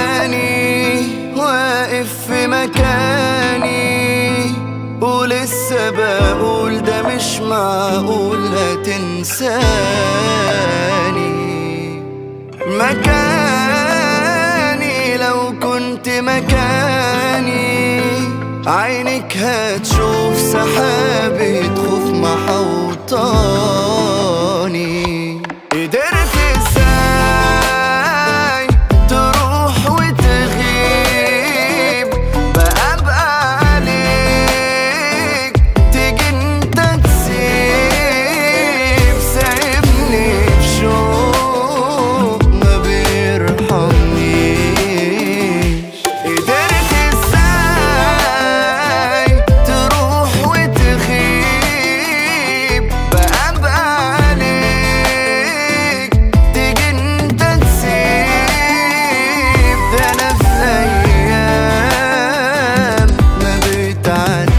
مكاني واقف في مكاني ولسه بقول ده مش معقول هتنساني. مكاني لو كنت مكاني عينك هتشوف سحابة خوف محوطاني. قدرت ازاي تروح وتغيب بقى عليك تيجي انت تسيب سايبني بشوق ما بيرحمنيش. قدرت ازاي تروح وتغيب بقى عليك تيجي انت تسيب ده انا في ايام ما بتعديش.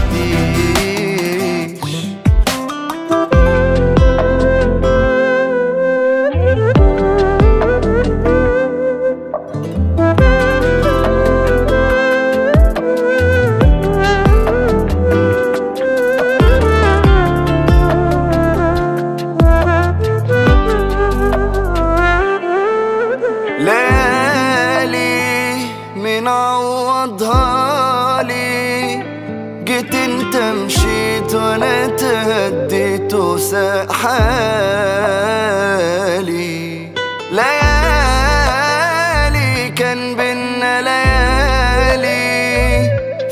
ليالي من عوضها لي جيت انت مشيت وانا تهديت وساق حالي. ليالي كان بينا ليالي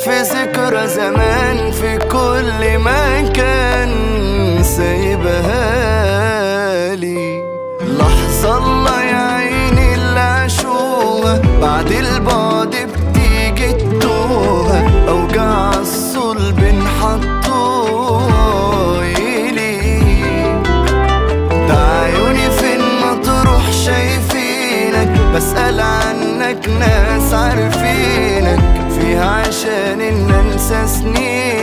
في ذكرى زمان في كل مكان سايبها لي. لحظة الله يا عيني اللي عاشوها بعد البعد بتيجي التوهة أوجع الصلب انحطوا إلي. ده عيوني فين ما تروح شايفينك بسأل عنك ناس عارفينك فيها عشان إن أنسى سنين